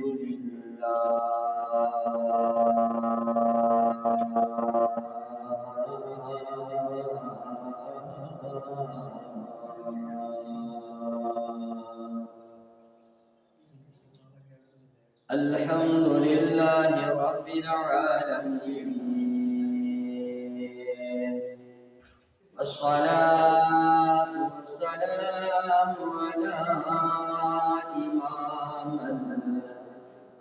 الحمد لله رب العالمين والصلاة والسلام على إمام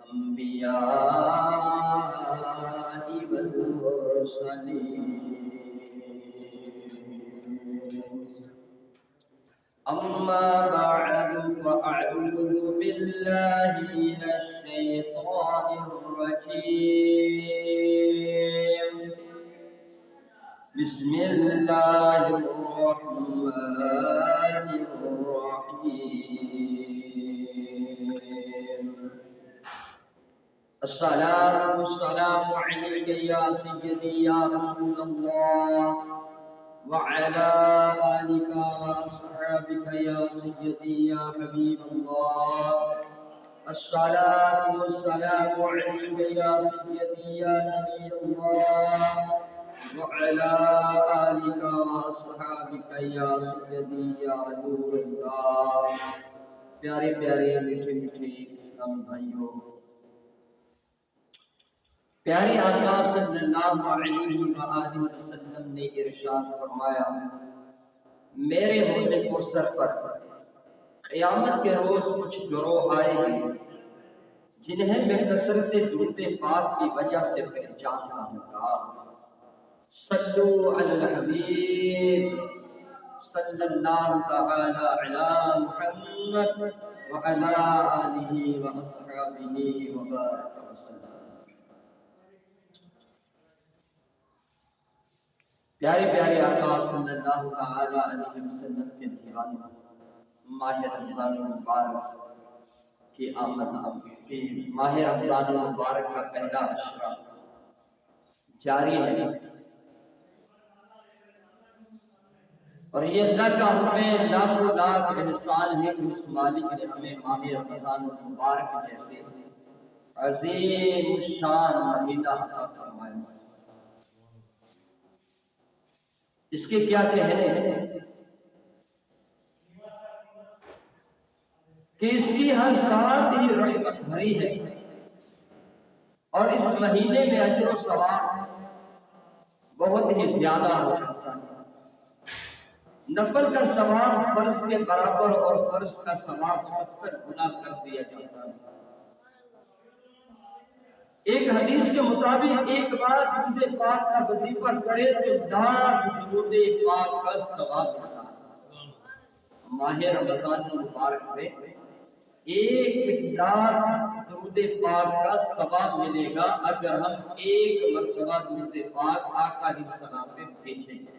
الأنبياء والمرسلين أما بعد فأعوذ بالله من الشيطان الرجيم بسم الله الرحمن الرحيم الصلاة والسلام عليك يا سيدي يا رسول الله وعلى آلك وأصحابك يا سيدي يا حبيب الله الصلاة والسلام عليك يا سيدي يا نبي الله وعلى آلك وأصحابك يا سيدي يا نور الله پیارے پیارے میٹھے میٹھے اسلام بھائیوں، پیارے آقا صلی اللہ علیہ وآلہ وسلم نے ارشاد فرمایا، میرے حوض کوثر پر قیامت کے روز کچھ گروہ آئے گے جنہیں میں کثرت درود پاک کی وجہ سے پہچانتا ہوں گا۔ صلو علی الحبیب صلی اللہ تعالی علی محمد وعلی آلہ واصحابہ وبارک وسلم۔ پیارے پیارے آقا صلی اللہ تعالی علیہ وسلم کے دیوان ماہ رمضان المبارک کی آمد کی ماہ رمضان المبارک کا پہلا عشرہ جاری ہے، اور یہ اللہ کا ہمیں لاکھوں لاکھ احسان ہے کہ اس مالک نے ہمیں ماہ رمضان المبارک جیسے عظیم الشان مہینہ عطا فرمایا۔ اس کے کیا کہنے ہیں کہ اس کی ہر سال ہی رحمت بھری ہے، اور اس مہینے میں اجر و ثواب بہت ہی زیادہ ہو جاتا ہے۔ نفل کا ثواب فرض کے برابر اور فرض کا ثواب 70 گنا کر دیا جاتا ہے۔ ایک حدیث کے مطابق ایک بار درود پاک کا وظیفہ کرے تو 10 درود پاک کا ثواب ملتا ہے۔ ماہ رمضان المبارک میں 1,00,000 درود پاک کا ثواب ملے گا اگر ہم ایک مرتبہ درود پاک آقا علیہ السلام پہ بھیجیں گے۔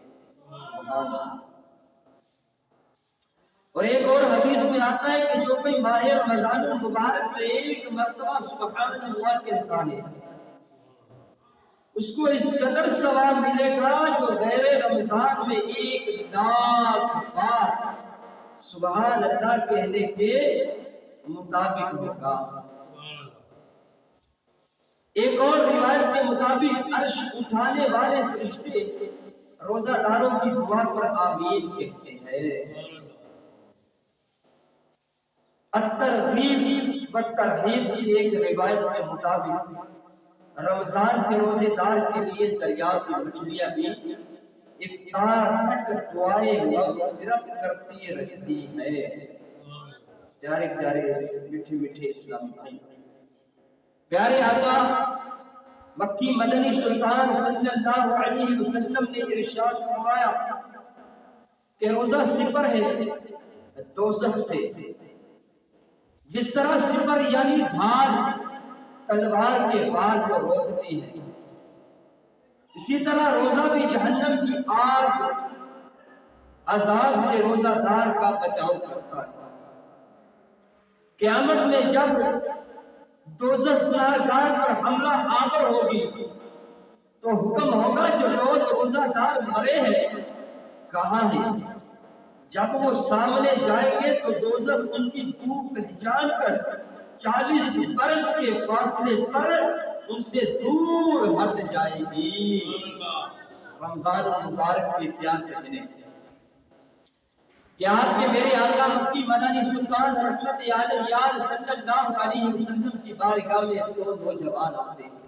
اور ایک اور حدیث میں آتا ہے کہ جو کوئی ماہ رمضان المبارک میں ایک مرتبہ سبحان اللہ کہتا ہے اس کو اس قدر ثواب ملے گا جو غیر رمضان میں 1,00,000 بار سبحان اللہ کہنے کے مطابق ہوگا۔ ایک اور روایت کے مطابق عرش اٹھانے والے فرشتے روزہ داروں کی دعا پر آمین کہتے ہیں۔ الترغیب والترہیب کی ایک روایت کے مطابق رمضان کے روزے دار کے لیے دریا کی مچھلیاں بھی افطار تک دعائیں مغفرت کرتی رہتی ہے۔ پیارے پیارے میٹھے میٹھے اسلام بھائی، پیارے آقا مکی مدنی سلطان صلی اللہ علیہ وسلم نے ارشاد فرمایا کہ روزہ سپر ہے دوزخ سے، جس طرح سپر یعنی ڈھال تلوار کے وار کو روکتی ہے، اسی طرح روزہ بھی جہنم کی آگ عذاب سے روزہ دار کا بچاؤ کرتا ہے۔ قیامت میں جب دوزخ گناہگار پر حملہ آور ہوگی تو حکم ہوگا جو لوگ روزہ دار مرے ہیں کہاں ہیں؟ جب وہ سامنے جائیں گے تو دوزخ ان کی بو پہچان کر 40 برس کے فاصلے پر ان سے دور ہٹ جائے گی۔ رمضان المبارک کے پیار کرنے کہ آپ کے میرے آقا مکی مدنی سلطان رحمت عالیہ صلی اللہ علیہ وسلم کی بارگاہ میں دو نوجوان آتے ہیں۔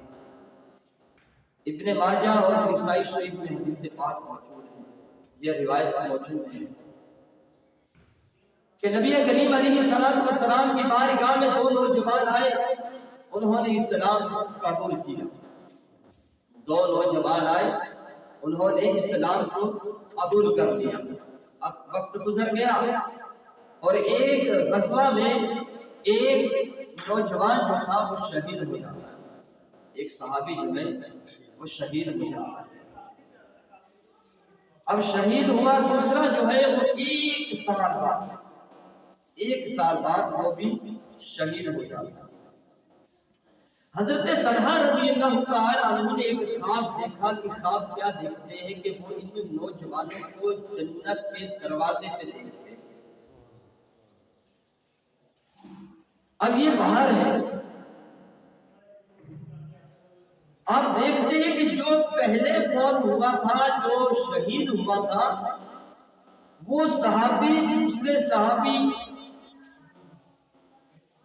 ابن ماجہ اور نسائی شریف میں حدیث پاک موجود ہے، یہ روایت موجود ہے کہ نبی کریم علیہ السلام کی بارگاہ میں دو نوجوان آئے، انہوں نے اسلام قبول کیا۔ دو نوجوان آئے، انہوں نے اسلام کو قبول کر لیا۔ اب وقت گزر گیا اور ایک غزوہ میں ایک نوجوان جو تھا وہ شہید ہو جاتا ہے، ایک صحابی جو ہے وہ شہید ہو جاتا ہے۔ اب شہید ہوا، دوسرا جو ہے وہ ایک سال بعد وہ بھی شہید ہو جاتا ہے۔ حضرت طلحہ رضی اللہ تعالی عنہ نے ایک خواب دیکھا کہ خواب کیا دیکھتے ہیں کہ وہ ان نوجوانوں کو جنت کے دروازے پہ دیکھتے ہیں۔ اب یہ باہر ہے، آپ دیکھتے ہیں کہ جو پہلے فوت ہوا تھا، جو شہید ہوا تھا، وہ صحابی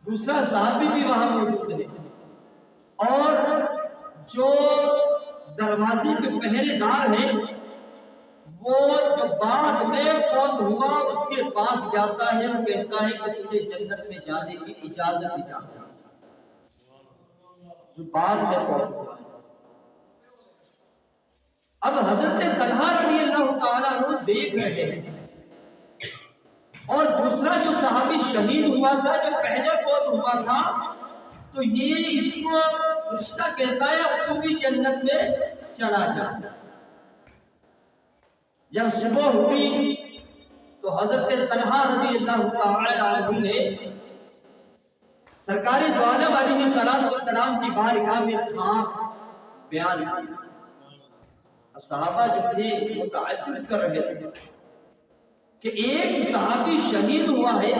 دوسرا صحابی بھی وہاں موجود ہے، اور جو دروازے کے پہرے دار ہیں وہ جو بعد میں فوت ہوا اس کے پاس جاتا ہے اور کہتا ہے کہ تجھے جنت میں جانے کی اجازت دی جاتی ہے، جو بعد میں فوت ہوا ہے۔ اب حضرت طلحہ رضی اللہ تعالیٰ عنہ دیکھ رہے ہیں، اور دوسرا جو صحابی شہید ہوا تھا، جو پہلے فوت ہوا تھا، تو یہ اس کو فرشتہ کہتا ہے تو بھی جنت میں چلا جا۔ جب صبح ہوئی تو حضرت طلحہ رضی اللہ تعالی عنہ نے سرکار دو عالم علیہ السلام کی بارگاہ میں خواب بیان کیا۔ صحابہ جو تھے وہ تعجب کر رہے تھے کہ ایک صحابی شہید ہوا ہے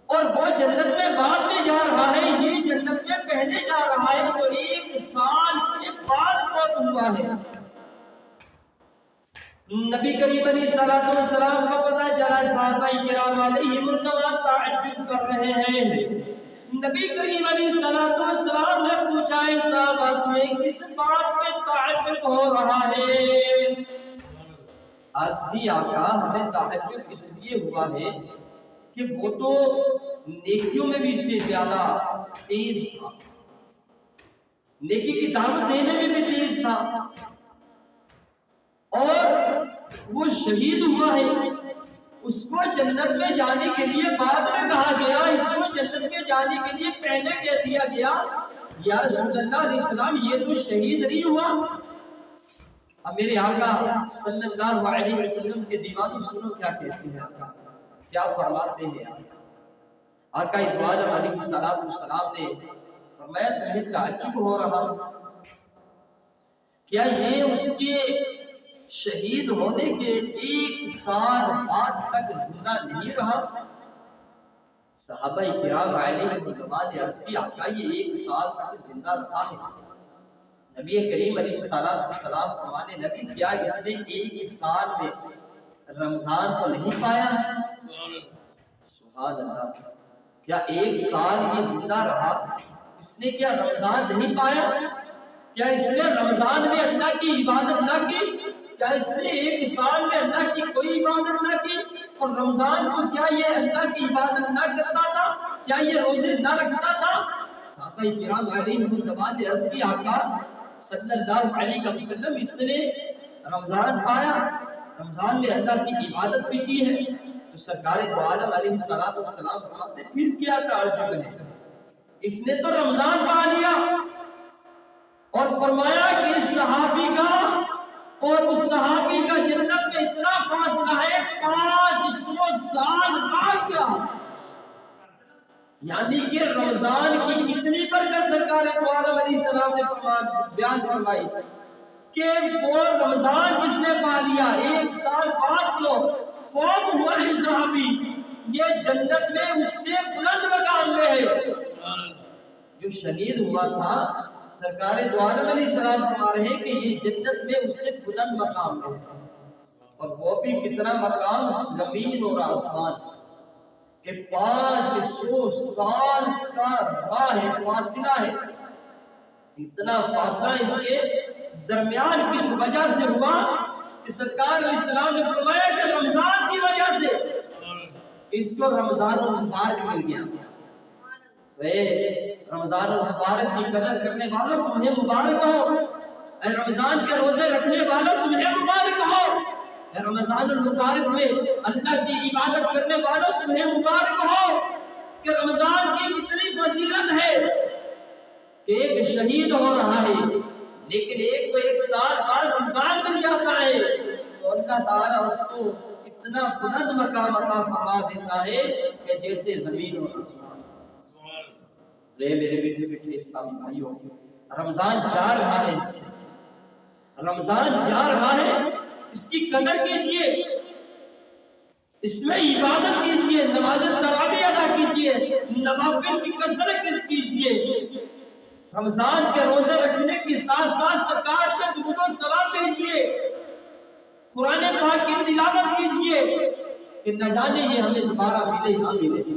اور وہ جنت میں بعد میں جا رہا ہے، یہ جنت میں پہلے جا رہا ہے، تو 1 سال کے بعد فوت ہوا ہے۔ نبی کریم علیہ السلام کا پتہ چلا، صحابہ کرام علیہم الرضوان تعجب کر رہے ہیں۔ نبی کریم علیہ السلام نے پوچھا ہے صحابہ تمہیں کس بات پہ تعجب ہو رہا ہے؟ آقا ہمیں تعجب اس لیے ہوا ہے کہ وہ تو نیکیوں میں بھی سے زیادہ تیز تھا، نیکی کی دعوت دینے میں بھی تیز تھا، اور وہ شہید ہوا ہے، اس کو جنت میں جانے کے لیے بعد میں کہا گیا، اس کو جنت میں جانے کے لیے پہلے کہہ دیا گیا۔ یا رسول اللہ علیہ السلام یہ تو شہید نہیں ہوا۔ اب میرے آقا صلی اللہ علیہ وسلم کے دیوانوں سنو کیا کہتے ہیں، آقا کیا فرماتے ہیں۔ آقا دو عالم علیہ السلام نے فرمایا تمہیں تعجب ہو رہا کیا یہ اس کے شہید ہونے کے 1 سال بعد تک زندہ نہیں رہا؟ صحابہ کرام علیہم الرضوان نے عرض کی آقا یہ 1 سال تک زندہ رہا ہے۔ نبی کریم علیہ السلام فرمانے نبی کیا اس نے 1 سال میں رمضان کو نہیں پایا؟ سبحان اللہ، کیا 1 سال یہ زندہ رہا، اس نے کیا رمضان نہیں پایا؟ کیا اس نے رمضان میں اللہ کی عبادت نہ کی؟ کیا اس نے 1 سال میں اللہ کی کوئی عبادت نہ کی؟ اور رمضان کو کیا یہ اللہ کی عبادت نہ کرتا تھا؟ کیا یہ روزے نہ رکھتا تھا؟ صحابہ کرام علیہم الرضوان نے عرض کی آقا صلی اللہ علیہ وسلم اس نے رمضان پایا، رمضان میں اللہ کی عبادت بھی کی ہے۔ تو سرکار دو عالم علیہ السلام فرماتے پھر کیا تعجب ہے، اس نے تو رمضان پا لیا۔ اور فرمایا کہ اس صحابی کا اور اس صحابی کا جنت میں اتنا فاصلہ ہے 500 سال بعد کا، یعنی کہ رمضان کی کتنی برکت سرکار دو عالم علیہ السلام نے بیان فرمائی کہ وہ رمضان جس نے پا لیا 1 سال بعد کو فوت ہوا ہے صحابی، یہ جنت میں اس سے بلند مقام میں ہے۔ جو شہید ہوا تھا سرکار دو عالم علیہ السلام فرما رہے ہیں کہ یہ جنت میں اس سے بلند مقام ہے، اور وہ بھی کتنا مقام، زمین اور آسمان کہ 500 سال کا راہ ہے، فاصلہ ہے۔ اتنا فاصلہ ان کے درمیان کس وجہ سے ہوا کہ سرکار علیہ السلام نے فرمایا کہ رمضان کی وجہ سے اس کو رمضان المبارک مل گیا۔ تو اے رمضان المبارک کی قدر کرنے والوں تمہیں مبارک ہو، اے رمضان کے روزے رکھنے والوں تمہیں مبارک ہو، اے رمضان المبارک میں اللہ کی عبادت کرنے والوں تمہیں مبارک ہو کہ رمضان کی کتنی فضیلت ہے کہ ایک شہید ہو رہا ہے لیکن ایک کو 1 سال بعد رمضان مل جاتا ہے، تو اللہ تعالیٰ اس کو اتنا بلند مقام عطا فرما دیتا ہے کہ جیسے زمین اور آسمان۔ میرے بیٹے اسلامی بھائیوں، رمضان جا رہا ہے، رمضان جا رہا ہے، اس کی قدر کیجئے، اس میں عبادت کیجئے، نماز تراویح ادا کیجئے، نوافل کی کثرت کیجئے، رمضان کے روزے رکھنے کے ساتھ ساتھ سرکار کے درود و سلام بھیجئے، قرآن پاک کی تلاوت کیجئے کہ نہ جانے یہ ہمیں دوبارہ ملے نہ ملے۔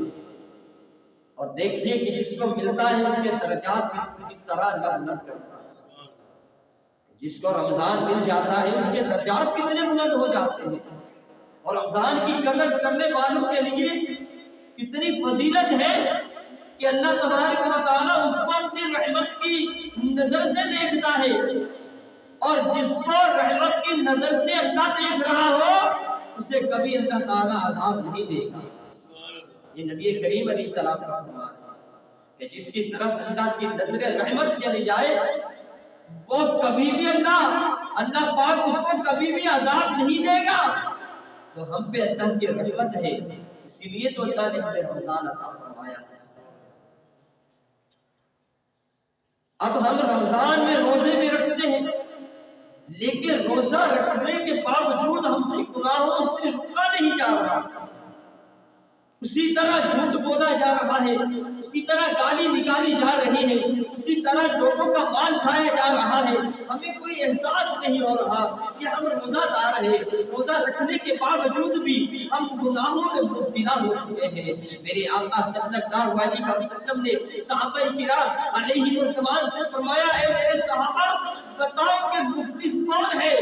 اور دیکھیے کہ جس کو ملتا ہے اس کے درجات کس طرح اللہ بلند کرتا ہے۔ جس کو رمضان مل جاتا ہے اس کے درجات کتنے بلند ہو جاتے ہیں، اور رمضان کی قدر کرنے والوں کے لیے کتنی فضیلت ہے کہ اللہ تبارک و تعالیٰ اس کو اپنی رحمت کی نظر سے دیکھتا ہے، اور جس کو رحمت کی نظر سے اللہ دیکھ رہا ہو اسے کبھی اللہ تعالیٰ عذاب نہیں دے گا۔ یہ نبی کریم علیہ السلام کا فرمان ہے کہ جس کی طرف اللہ کی نظر رحمت چلی جائے وہ کبھی بھی اللہ پاک اس کو کبھی بھی عذاب نہیں دے گا۔ تو ہم پہ اللہ کی رحمت ہے، اسی لیے تو اللہ نے ہمیں رمضان عطا فرمایا ہے۔ اب ہم رمضان میں روزے بھی رکھتے ہیں لیکن روزہ رکھنے کے باوجود ہم سے گناہوں سے رکا نہیں جا رہا، اسی طرح جھوٹ بولا جا رہا ہے، اسی طرح گالی نکالی جا رہی ہے، اسی طرح لوگوں کا مال کھایا جا رہا ہے۔ ہمیں کوئی احساس نہیں ہو رہا کہ ہم روزہ دار ہیں، روزہ رکھنے کے باوجود بھی ہم گناہوں میں مبتلا ہو چکے ہیں۔ میرے آقا صلی اللہ علیہ وسلم نے صحابہ کرام علیہ الرضوان سے فرمایا، اے میرے صحابہ بتاؤ کہ مفلس کون ہے؟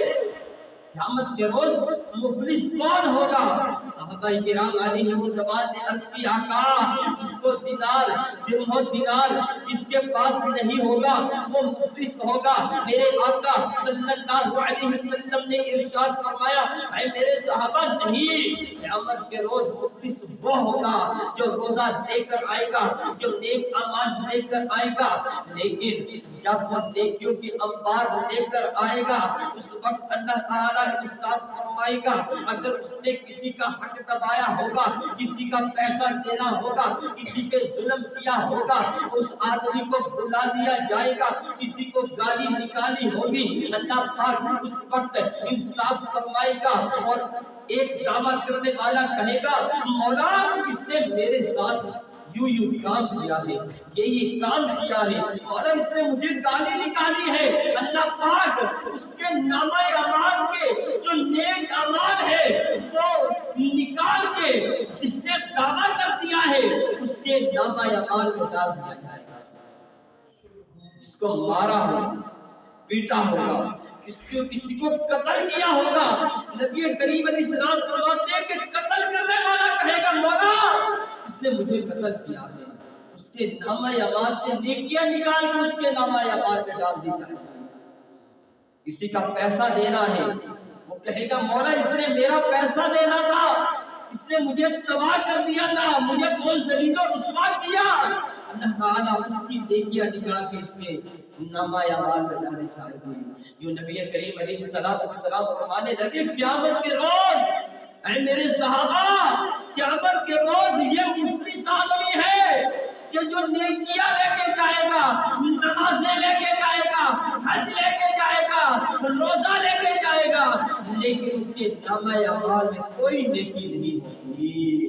قیامت کے روز مفلس کون ہوگا؟ صحابہ کرام علیہ الرضوان نے عرض کی، آقا جس کو دینار درہم و دینار جس کے پاس نہیں ہوگا وہ مفلس ہوگا۔ میرے آقا صلی اللہ علیہ وسلم نے ارشاد فرمایا، اے میرے صحابہ نہیں، قیامت کے روز مفلس وہ ہوگا جو روزہ لے کر آئے گا، جو نیک اعمال لے کر آئے گا، لیکن جب وہ نیکیوں کی انبار لے کر آئے گا اس وقت اللہ تعالیٰ انصاف فرمائے گا۔ اگر اس نے کسی کا حق دبایا ہوگا، کسی کا پیسہ دینا ہوگا، کسی پہ ظلم کیا ہوگا، اس آدمی کو بلا دیا جائے گا، کسی کو گالی نکالی ہوگی، اللہ پاک اس وقت انصاف فرمائے گا اور ایک دعویٰ کرنے والا کہے گا، مولا اس نے میرے ساتھ یوں کام کیا ہے، یہ کام کیا ہے، اور اس نے مجھے گالی نکالی ہے۔ اللہ پاک اس کے نامہ اعمال کے جو نیک اعمال ہے وہ نکال کے جس نے دعویٰ کر دیا ہے اس کے نامہ اعمال میں ڈال دیا جائے گا۔ اس کو مارا ہوگا، پیٹا ہوگا، کسی کو قتل کیا ہوگا، نبی کریم علیہ السلام فرماتے ہیں کہ قتل کرنے والا کہے گا، مولا اس نے مجھے قتل کیا ہے، اس کے نامہ اعمال سے نیکیاں نکال کے اس کے نامہ اعمال میں ڈال دی جائے گی۔ کسی کا پیسہ دینا ہے، وہ کہے گا، مولا اس نے میرا پیسہ دینا تھا، اس نے مجھے تباہ کر دیا تھا، مجھے بہت ذلیل و رسوا کیا، اللہ تعالیٰ اس کی نیکیاں نکال کے اس کے نامہ اعمال میں ڈالے جائے گی۔ یہ نبی کریم علیہ السلام فرمانے لگے، قیامت کے روز اے میرے صحابہ، قیامت کے روز یہ مفلس آدمی ہے کہ جو نیکیاں لے کے جائے گا، نمازیں لے کے جائے گا، حج لے کے جائے گا، روزہ لے کے جائے گا، لیکن اس کے نامہ اعمال میں کوئی نیکی نہیں ہوگی۔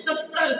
70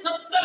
70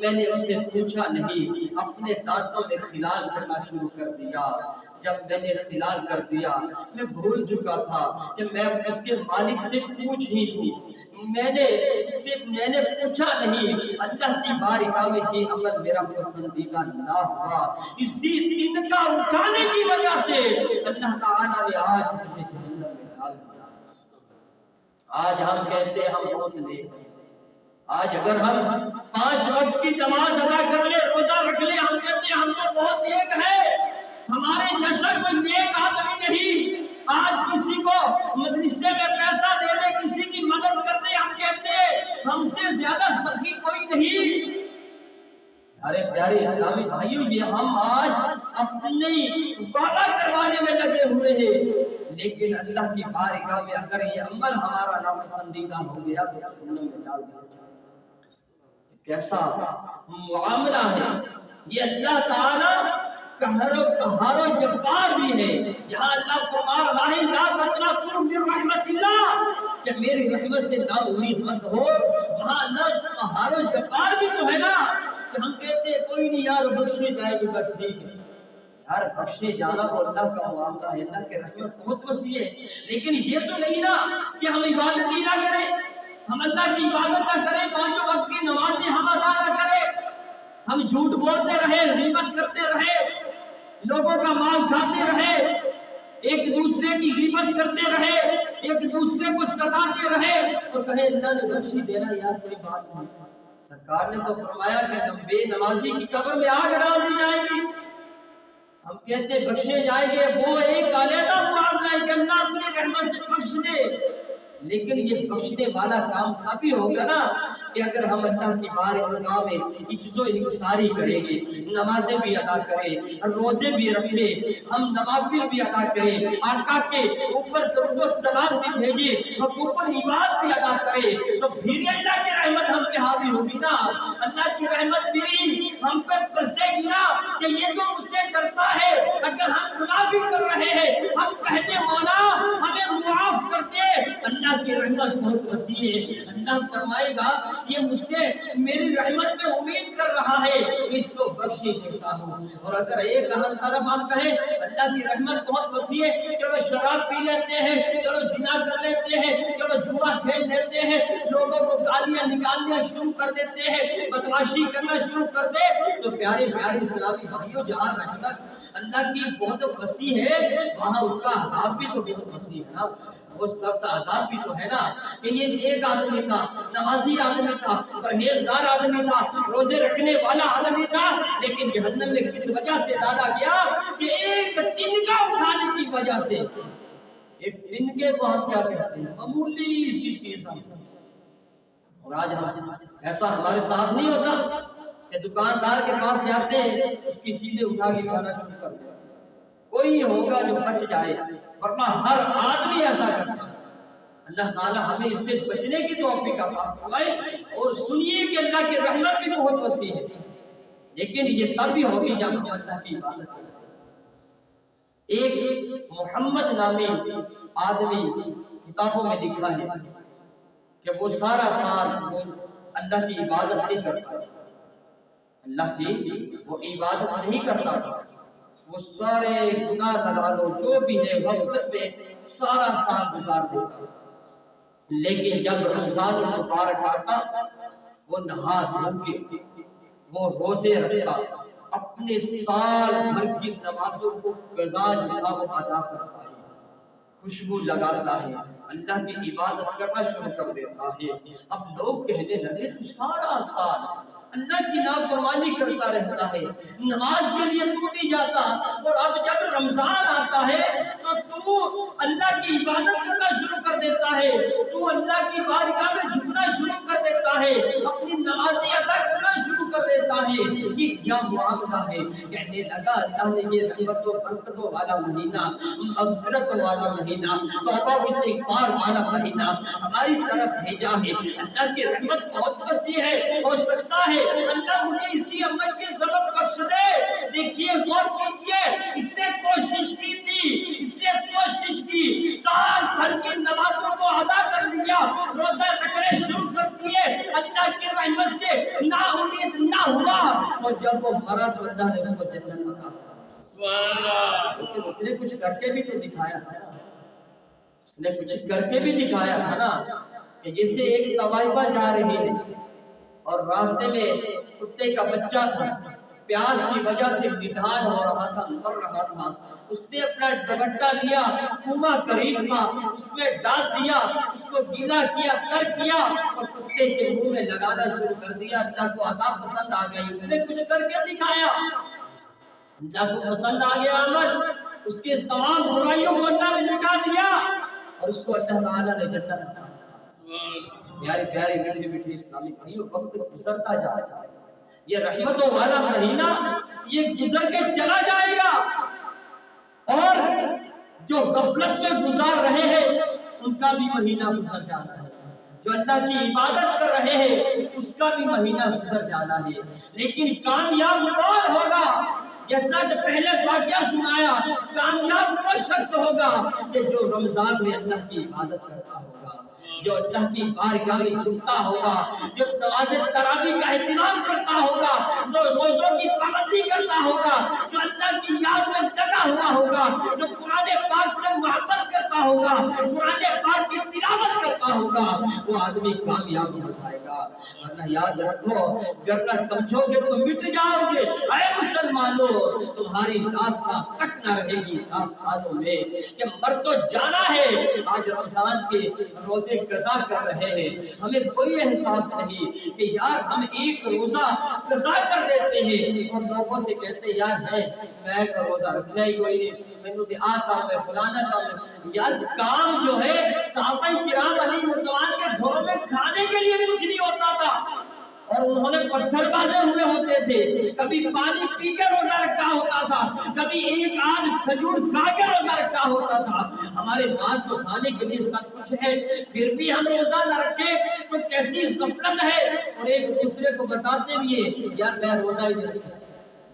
میں نے اس سے پوچھا نہیں، اپنے دانتوں میں خلال کرنا شروع کر دیا۔ جب میں نے خلال کر دیا، میں بھول چکا تھا کہ میں اس کے مالک سے پوچھ ہی لوں۔ میں نے پوچھا نہیں، اللہ کی بارگاہ میں یہ عمل میرا پسندیدہ نہ ہوا۔ اسی دن کا اٹھانے کی وجہ سے اللہ تعالیٰ نے آج مجھے جہنم میں ڈال دیا۔ آج ہم کہتے ہیں ہم بہت نیک ہیں۔ آج اگر ہم 5 وقت کی نماز ادا کر لے، روزہ رکھ لے، ہم کہتے ہیں ہم تو بہت نیک ہیں۔ ہمارے نشر کوئی نیک آدمی نہیں۔ آج کسی کو مدرسے میں پیسہ دے دے، کسی کی مدد کر دے، ہم کہتے ہیں ہم سے زیادہ سخی کوئی نہیں۔ ارے پیارے اسلامی بھائیوں، یہ ہم آج اپنی وعدہ کروانے میں لگے ہوئے ہیں، لیکن اللہ کی بارگاہ میں اگر یہ عمل ہمارا ناپسندیدہ ہو گیا تو جہنم میں ڈال دیا جائے۔ کیسا معاملہ ہے یہ! اللہ تعالیٰ قہار و جبار بھی ہے۔ یہاں اللہ کو مار رہا ہے لا تقنطوا من رحمت اللہ، کہ میری رحمت سے نا امید مت ہو۔ وہاں اللہ قہار و جبار بھی تو ہے نا، کہ ہم کہتے ہیں کوئی نہیں یار بخشے جائے گی، بس ٹھیک ہے یار، بخشے جانا وہ اللہ کا معاملہ ہے، اللہ کی رحمت بہت وسیع ہے۔ لیکن یہ تو نہیں نا کہ ہم عبادت ہی نہ کریں، ہم اللہ کی عبادت نہ کریں، 5 وقت کی نمازیں ہم ادا نہ کریں، ہم جھوٹ بولتے رہے، غیبت کرتے رہے، لوگوں کا مال کھاتے رہے، ایک دوسرے کی غیبت کرتے رہے، ایک دوسرے کو ستاتے رہے، اور کہے اللہ نے بخشی دینا یار کوئی بات نہیں۔ سرکار نے تو فرمایا کہ بے نمازی کی قبر میں آگ ڈال دی جائے گی۔ ہم کہتے بخشے جائیں گے، وہ ایک علیحدہ معاملہ ہے کہ اللہ اپنی رحمت سے بخش دے، لیکن یہ بخشنے والا کام تبھی ہوگا نا کہ اگر ہم اللہ کی بارگاہ میں عجز و انکساری کریں گے، نمازیں بھی ادا کریں، روزے بھی رکھیں، ہم نوافل بھی ادا کریں، آقا کے اوپر درود و سلام بھی بھیجیں، حقوق العباد بھی ادا کریں، تو پھر اللہ کی رحمت ہم پہ حاوی ہوگی نا۔ اللہ کی رحمت بھی ہم پہ برسے گی نا کہ یہ تو مجھ سے کرتا ہے۔ اگر ہم گناہ بھی کر رہے ہیں، ہم کہتے مولا ہمیں معاف کر دے، اللہ کی رحمت بہت وسیع ہے۔ اللہ فرمائے گا یہ مجھ سے میری رحمت میں امید کر رہا ہے، اس کو بخشی دیتا ہوں۔ اور اگر ایک اہم طرف ہم کہیں اللہ کی رحمت بہت وسیع ہے، چلو شراب پی لیتے ہیں، چلو زنا کر لیتے ہیں، چلو جوا کھیل لیتے ہیں، لوگوں کو گالیاں نکالنا شروع کر دیتے ہیں، بدمعاشی کرنا شروع کر دے، تو پیارے پیارے اسلامی بھائیوں، جہاں رحمت اللہ کی بہت وسیع ہے وہاں اس کا عذاب بھی تو بہت وسیع ہے نا۔ وہ سخت عذاب بھی تو ہے نا کہ یہ نیک آدمی تھا، نمازی آدمی تھا، پرہیزگار آدمی تھا، روزے رکھنے والا آدمی تھا، لیکن جہنم میں کس وجہ سے ڈالا گیا کہ ایک تنکا اٹھانے کی وجہ سے۔ ایک تنکے کو ہم کیا کہتے ہیں؟ معمولی سی چیز ہم، اور آج ہم ایسا ہمارے ساتھ نہیں ہوتا کہ دکاندار کے پاس جاتے ہیں اس کی چیزیں اٹھا کے کھانا شروع کر دیں۔ کوئی ہوگا جو بچ جائے، ورنہ ہر آدمی ایسا کرتا ہے۔ اللہ تعالیٰ ہمیں اس سے بچنے کی توفیق عطا فرمائے۔ اور سنیے کہ اللہ کی رحمت بھی بہت وسیع ہے، لیکن یہ تب بھی ہوگی جب ہم اللہ کی عبادت کریں۔ ایک محمد نامی آدمی کتابوں میں لکھا ہے کہ وہ سارا سال اللہ کی عبادت نہیں کرتا، اللہ کی وہ عبادت نہیں کرتا تھا، وہ سارے گناہ لگا لو جو بھی ہے غفلت میں سارا سال گزار دیتا، لیکن جب رمضان المبارک آتا وہ نہا دھو کے وہ روزے رکھتا، اپنے سال بھر کی نمازوں کو قضا جہاں وہ ادا کرتا ہے، خوشبو لگاتا ہے، اللہ کی عبادت کرنا شروع کر دیتا ہے۔ اب لوگ کہنے لگے تو سارا سال اللہ کی نافرمانی کرتا رہتا ہے، نماز کے لیے تو نہیں جاتا، اور اب جب رمضان آتا ہے تو اللہ کی عبادت کرنا شروع کر دیتا ہے، تو اللہ کی بارگاہ میں جھکنا شروع کر دیتا ہے، اپنی نمازیں ادا کرنا شروع کر دیتا ہے۔ یہ کیا معاملہ ہے؟ کہنے لگا اللہ نے یہ رحمت و برکتوں والا مہینہ، مغفرت والا مہینہ، توبہ و استغفار والا مہینہ ہماری طرف بھیجا ہے۔ اللہ کی رحمت بہت وسیع ہے، ہو سکتا ہے اللہ مجھے اسی عمل کے سبب بخش دے۔ دیکھیے غور کیجیے، اس نے کوشش کی تھی، اس نے کوشش کی، سال بھر کی نمازوں کو ادا کر لیا، روزہ رکھنے شروع کر دیے، اللہ کی رحمت سے نا امید زندہ ہوا اور جب وہ مرا تو اللہ نے اس کو جنت عطا کی۔ سبحان اللہ۔ لیکن اس نے کچھ کر کے بھی تو دکھایا تھا نا، اس نے کچھ کر کے بھی دکھایا تھا نا، کہ جسے ایک طوائفہ جا رہی ہے اور راستے میں کتے کا بچہ تھا، پیاس کی وجہ سے نڈھال ہو رہا تھا، مر رہا تھا، اس نے اپنا دوپٹہ لیا، کنواں قریب تھا، اس میں ڈال دیا، اس کو گیلا کیا، تر کیا اور کتے کے منہ میں لگانا شروع کر دیا۔ اللہ کو عطا پسند آ گئی، اس نے کچھ کر کے دکھایا، اللہ کو پسند آ گیا عمل، اس کے تمام برائیوں کو اللہ نے مٹا دیا اور اس کو اللہ تعالیٰ نے جنت عطا کی۔ پیارے پیارے میٹھے میٹھے اسلامی بھائیوں، وقت گزرتا جا رہا ہے، یہ رحمتوں والا مہینہ یہ گزر کے چلا جائے گا، اور جو غفلت میں گزار رہے ہیں ان کا بھی مہینہ گزر جانا ہے، جو اللہ کی عبادت کر رہے ہیں اس کا بھی مہینہ گزر جانا ہے، لیکن کامیاب کون ہوگا؟ جیسا کہ پہلے واقعہ سنایا، کامیاب وہ شخص ہوگا کہ جو رمضان میں اللہ کی عبادت کرتا ہوگا، جو اللہ کی بارگاہ میں جھکتا ہوگا، جو نماز تراویح کا اہتمام کرتا ہوگا، جو روزوں کی پابندی کرتا ہوگا، جو اللہ کی یاد میں لگا ہوا ہوگا، جو قرآن پاک سے محبت کرتا ہوگا، قرآن پاک کی تلاوت کرتا ہوگا، وہ آدمی کامیاب ہو جائے گا۔ ورنہ یاد رکھو، ورنہ سمجھو گے تو مٹ جاؤ گے۔ اے مسلمانوں، تمہاری داستاں کٹ نہ رہے گی داستانوں میں، کہ مر تو جانا ہے۔ آج رمضان کے روزے قضا کر رہے ہیں، ہمیں کوئی احساس نہیں کہ یار ہم ایک روزہ قضا کر دیتے ہیں اور لوگوں سے کہتے ہیں یار میں کا روزہ رکھنا ہی کوئی نہیں، میں تو آتا ہوں، میں فلانا کام ہے۔ یار کام جو ہے صحابہ کرام علیہ رضوان کے گھروں میں کھانے کے لیے کچھ نہیں ہوتا تھا، اور انہوں نے پتھر باندھے ہوئے ہوتے تھے، کبھی پانی پی کے روزہ رکھا ہوتا تھا، کبھی ایک آدھ کھجور کھا کے روزہ رکھا ہوتا تھا۔ ہمارے پاس تو کھانے کے لیے سب کچھ ہے، پھر بھی ہم روزہ نہ رکھے تو کیسی غفلت ہے، اور ایک دوسرے کو بتاتے بھی ہیں یار میں روزہ ہی نہیں رکھا،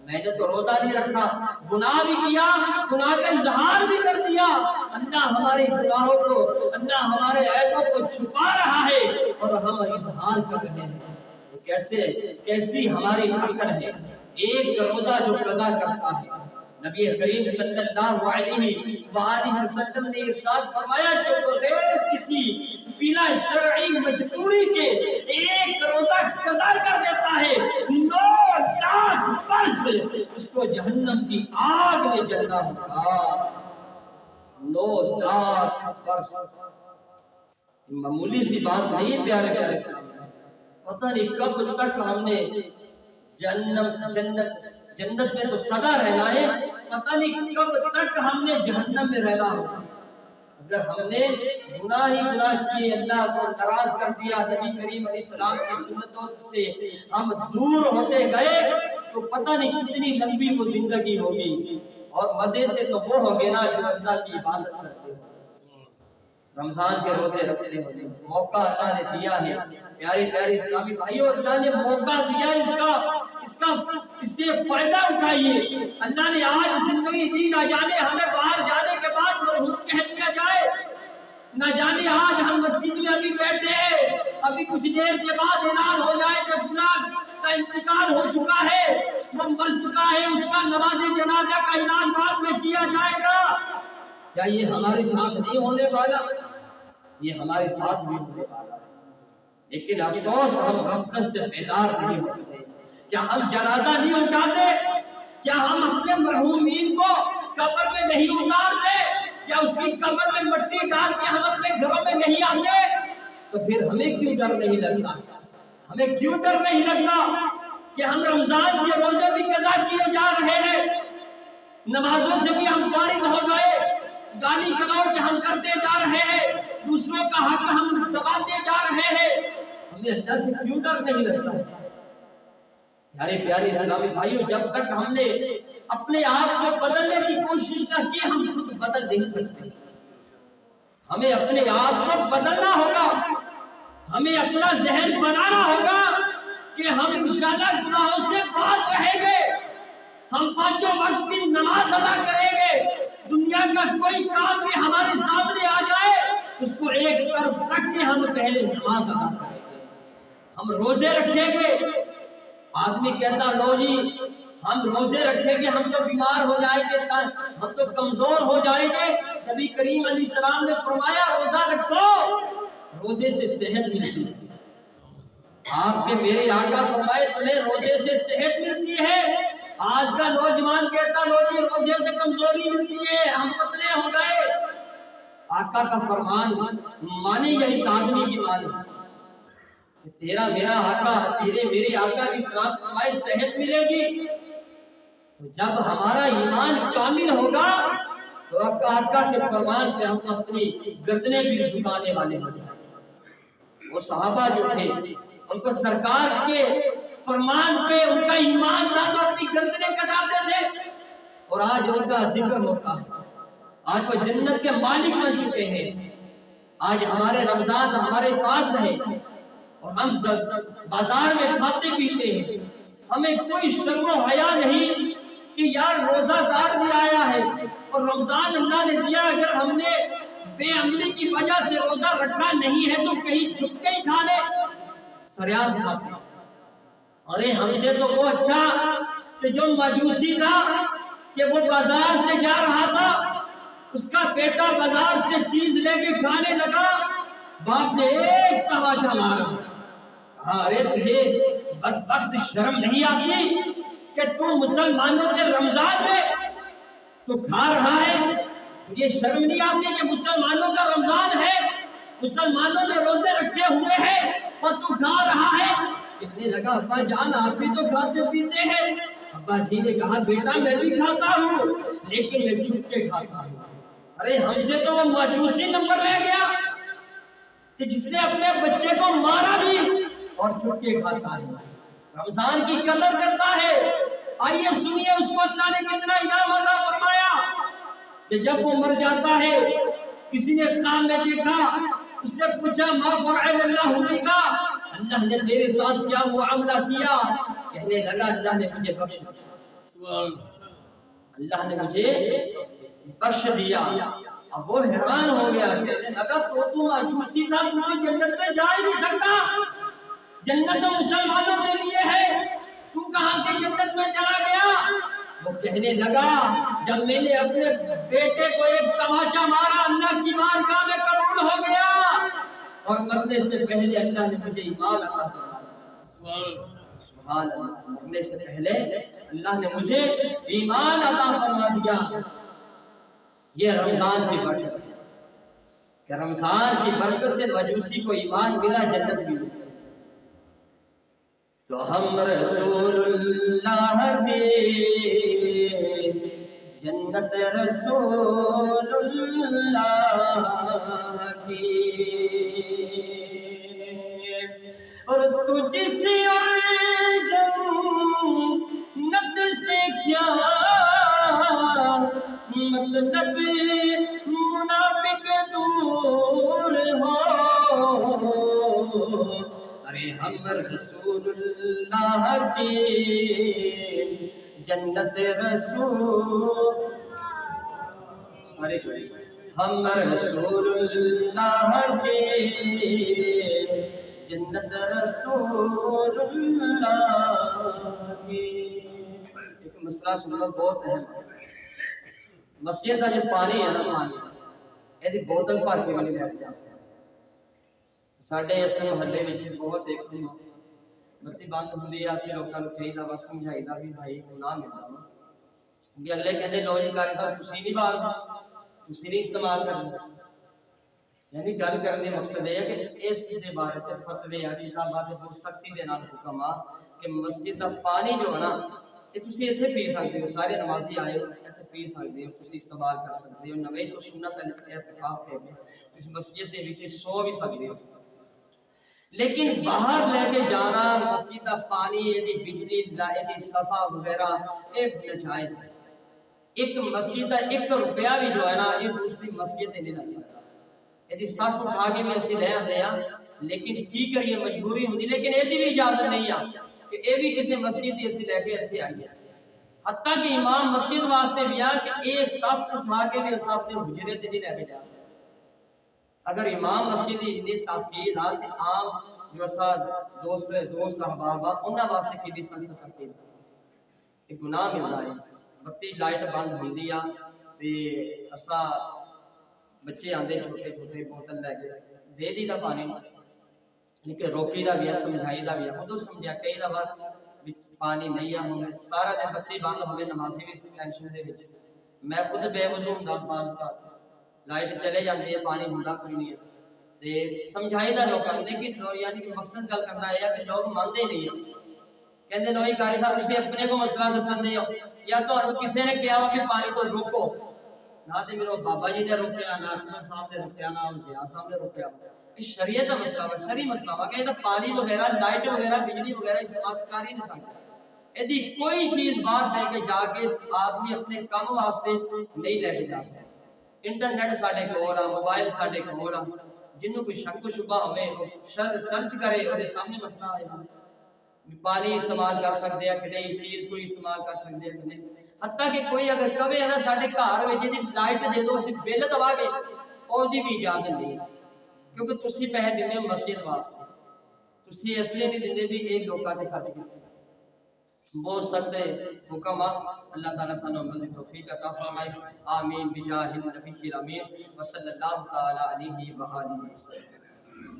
میں نے تو روزہ نہیں رکھا، گناہ بھی کیا، گناہ کا اظہار بھی کر دیا۔ اللہ ہمارے گناہوں کو، اللہ ہمارے عیبوں کو چھپا رہا ہے اور ہم اظہار کر رہے ہیں۔ کیسی ہماری عقل ہے۔ ایک روزہ جو قضا کرتا ہے، نبی کریم صلی اللہ علیہ وآلہ وسلم نے ارشاد فرمایا کہ بغیر کسی بلا شرعی مجبوری کے ایک روزہ قضا کر دیتا ہے، 9 لاکھ برس اس کو جہنم کی آگ میں جلنا ہوگا۔ 9 لاکھ برس معمولی سی بات نہیں پیارے پیارے، پتہ نہیں کب تک ہم نے جنت میں تو سدا رہنا ہے، پتہ نہیں کب تک ہم نے جہنم میں رہنا ہوگا۔ اگر ہم نے گناہ ہی گناہ کیے، اللہ کو ناراض کر دیا، نبی کریم علیہ السلام کی سنتوں سے ہم دور ہوتے گئے، تو پتہ نہیں کتنی لمبی وہ زندگی ہوگی، اور مزے سے تو وہ ہوگے نا جو اللہ کی عبادت کرتے ہیں، رمضان کے روزے رکھنے والے۔ موقع اللہ نے دیا ہے پیارے پیارے اسلامی بھائیوں، اللہ نے موقع دیا، اس سے فائدہ اٹھائیے۔ اللہ نے آج زندگی دی، نہ جانے ہمیں باہر جانے کے بعد مرحوم کہہ دیا جائے، نہ جانے آج ہم مسجد میں ابھی بیٹھے ہیں، ابھی کچھ دیر کے بعد اعلان ہو جائے کہ فلاں کا انتقال ہو چکا ہے، وہ مر چکا ہے، اس کا نماز جنازہ کا اعلان بعد میں کیا جائے گا۔ کیا یہ ہمارے ساتھ نہیں ہونے والا؟ یہ ہمارے ساتھ بھی ہونے والا ہے، لیکن افسوس ہم غفلت سے بیدار نہیں ہوتے۔ کیا ہم جنازہ نہیں اٹھاتے؟ کیا ہم اپنے مرحومین کو قبر میں نہیں اتارتے؟ کیا اس کی قبر میں مٹی ڈال کے ہم اپنے گھروں میں نہیں آتے؟ تو پھر ہمیں کیوں ڈر نہیں لگتا؟ ہمیں کیوں ڈر نہیں لگتا کہ ہم رمضان کے روزے بھی قضا کیے جا رہے ہیں، نمازوں سے بھی ہم فارغ ہو گئے، گالی گلوچ ہم کرتے جا رہے ہیں، دوسروں کا حق ہم دباتے جا رہے ہیں، ہمیں اللہ سے کیوں ڈر نہیں لگتا؟ پیارے پیارے اسلامی بھائیوں، جب تک ہم نے اپنے آپ کو بدلنے کی کوشش نہ کی، ہم خود بدل نہیں سکتے۔ ہمیں اپنے آپ کو بدلنا ہوگا، ہمیں اپنا ذہن بنانا ہوگا کہ ہم انشاءاللہ گناہوں سے باز رہیں گے، ہم 5 وقت کی نماز ادا کریں گے، دنیا کا کوئی کام بھی ہمارے سامنے آ جائے اس کو ایک طرف رکھ کے ہم پہلے نماز ادا کریں گے، ہم روزے رکھیں گے، آدمی کہتا لو جی ہم روزے رکھیں گے ہم تو بیمار ہو جائیں گے، ہم تو کمزور ہو جائیں گے۔ نبی کریم علیہ السلام نے فرمایا روزہ رکھو، روزے سے صحت ملتی ہے۔ آپ کے میرے آقا فرمائے تمہیں روزے سے صحت ملتی ہے۔ آج کا نوجوان کہتا لو جی روزے سے کمزوری ملتی ہے، ہم پتلے ہو گئے۔ آقا کا فرمان مانی یا اس آدمی کی مانی؟ تیرا میرا آقا، تیرے میرے آقا کی سلام فرمائے صحت ملے گی۔ تو جب ہمارا ایمان کامل ہوگا تو آقا کے فرمان پہ ہم اپنی گردنیں بھی جھکانے والے ہو جائیں گے۔ وہ صحابہ جو تھے ان کو سرکار کے فرمان پہ ان کا ایمان تھا تو اپنی گردنیں کٹاتے تھے، اور آج ان کا ذکر ہوتا ہے، آج وہ جنت کے مالک بن چکے ہیں۔ آج ہمارے رمضان ہمارے پاس ہے اور ہم بازار میں کھاتے پیتے ہیں، ہمیں کوئی شرم و حیا نہیں کہ یار روزہ دار بھی آیا ہے اور رمضان اللہ نے دیا، اگر ہم نے بے عملی کی وجہ سے روزہ رکھا نہیں ہے تو کہیں چھپ کے ہی کھا لے، سریام کھاتے۔ ارے ہم سے تو وہ اچھا کہ جو مجوسی تھا کہ وہ بازار سے جا رہا تھا، اس کا بیٹا بازار سے چیز لے کے کھانے لگا، باپ نے ایک تماچا مارا، ارے تجھے بدبخت شرم نہیں آتی کہ تو مسلمانوں کے رمضان میں تو کھا رہا ہے؟ یہ شرم نہیں آتی کہ مسلمانوں کا رمضان ہے، مسلمانوں نے روزے رکھے ہوئے ہیں اور تو کھا رہا ہے؟ کہنے لگا ابا جان آپ بھی تو کھاتے پیتے ہیں۔ ابا جی نے کہا بیٹا میں بھی کھاتا ہوں لیکن میں چھپ کے کھاتا ہوں۔ ارے ہم سے تو وہ مجوسی نمبر رہ گیا کہ جس نے اپنے بچے کو مارا بھی اور چھپ کے کھاتا ہے، رمضان کی قدر کرتا ہے۔ آئیے سنیے اس کو اللہ نے کتنا انعام عطا فرمایا کہ جب وہ مر جاتا ہے کسی نے خواب میں دیکھا، اس سے پوچھا ما فعل اللہ بک، اللہ نے تیرے ساتھ کیا معاملہ کیا؟ کہنے لگا اللہ نے مجھے بخش دیا، اللہ نے مجھے بخش دیا۔ اب وہ حیران ہو گیا، کہنے لگا تو مجوسی تھا، تو جنت میں جا ہی نہیں سکتا، جنت تو مسلمانوں کے لیے ہے، تو کہاں سے جنت میں چلا گیا؟ وہ کہنے لگا جب میں نے اپنے بیٹے کو ایک تماچا مارا اللہ کی بارگاہ میں قبول ہو گیا، اور مرنے سے پہلے اللہ نے مجھے ایمان عطا فرمایا۔ سبحان اللہ، مرنے سے پہلے اللہ نے مجھے ایمان عطا فرما دیا۔ یہ رمضان کی برکت ہے کہ رمضان کی برکت سے مجوسی کو ایمان ملا، جنت بھی ملی۔ تو ہم رسول اللہ کے جنت رسول اللہ کی، اور تجھ سے اور جنت سے کیا مطلب منافق دور ہو، ارے ہم رسول اللہ کی جنت رسول، ارے ہم رسول اللہ کی جنت رسول اللہ کی۔ ایک مسئلہ سننا بہت اہم ہے، مسجد کا جو پانی ہے نا، پانی یہ بوتل بھر کے نہیں لے جا سکتا۔ ساڈے اس محلے میں بہت ایک بتی بند ہوندی ہے، اسی لوگوں کو کہیدا وا سمجھائیدا بھی بھائی گناہ ملدا نا، کہ اگلے کہندے لو جی قاری صاحب تسی نہیں بال تسی نہیں استعمال کرنا۔ یعنی گل کرنے کا مقصد یہ ہے کہ اس دے بارے تے فتوی کتاباں تے بہت سختی دے نال حکم آ کہ مسجد کا پانی جو ہے نا یہ تسی ایتھے پی سکتے ہو، سارے نمازی آئے ایتھے پی سکتے ہو، تسی استعمال کر سکتے ہو، نویں تو سنت اعتکاف کر کے اس مسجد دے وچ سو بھی سکتے ہو، لیکن باہر لے کے جانا مسجد کا پانی یہ بجلی دی صفا وغیرہ یہ ناجائز ہے۔ ایک مسجد کا 1 روپیہ بھی جو ہے نا یہ دوسری مسجد نہیں لگ سکتا، یہ صف اٹھا کے بھی اسی لے آتے ہیں، لیکن کی کریے مجبوری ہوتی، لیکن یہ بھی اجازت نہیں آ کہ یہ بھی کسی مسجد کی اسی لے کے اتنے آئی ہے۔ حتیٰ کہ امام مسجد واسطے بھی آ کہ یہ صف اٹھا کے بھی اصل اپنے حجرے سے نہیں لے کے جا سکتے۔ اگر امام مسجد کی اتنی تاکید آ کہ عام جو اسا دوست احباب انہاں واسطے کڈی سخت ترتیب ایک گناہ ملدا ہے بتی لائٹ بند ہوندی آ تے اسا بچے آندے چھوٹے چھوٹے بوتل لے کے دے دی دا پانی لیکن روکی دا بھی ہے سمجھائی دا بھی ہے ادو سمجھا کئی دا بات پانی نہیں ہے ہوں سارا دن بتی بند ہوئے نمازی بھی ٹینشن دے وچ میں خود بے وضو ہوں بعض کا لائٹ چلے جاتی ہے پانی ہوندا کوئی نہیں ہے تے سمجھائی دا لوکاں لیکن یعنی کہ مقصد گل کرنا ہے کہ لوگ مانتے نہیں ہیں کہندے نوئی قاری صاحب تسی اپنے کو مسئلہ دسن دے ہو یا تو کسی نے کہا کہ پانی تو روکو نہ تے میرے بابا جی نے روکیا نہ احمد صاحب نے روکیا نہ ضیاء صاحب نے روکیا شریعت کا مسئلہ ہے شرعی مسئلہ ہے کہ پانی وغیرہ لائٹ وغیرہ بجلی وغیرہ استعمال کر ہی نہیں سکتا ایدی کوئی چیز باہر لے کے جا کے آدمی اپنے کام واسطے نہیں لے کے جا سکتا انٹرنیٹ ساڈے کول آ موبائل ساڈے کول آ جنوں کوئی شک و شبہ ہوے وہ سرچ کرے وہ سامنے مسئلہ آئے گا پانی استعمال کر سکتے ہیں کہ نہیں چیز کوئی استعمال کر سکتے ہیں کہ نہیں حتیٰ کہ کوئی اگر کبھی ہے نا ساڈے گھر میں جی لائٹ دے دو اسی بل دبا گے اور دی بھی اجازت نہیں کیونکہ تسی پیسے دینے مسجد واسطے تسی اس لیے نہیں دیندے بھی ایک لوکاں تے خرچ کرتے بہت سخت حکم اللہ تعالیٰ سانو عمل کی توفیق عطا فرمائے آمین بجاہ النبی الامین وصلی اللہ تعالی علیہ وآلہ وسلم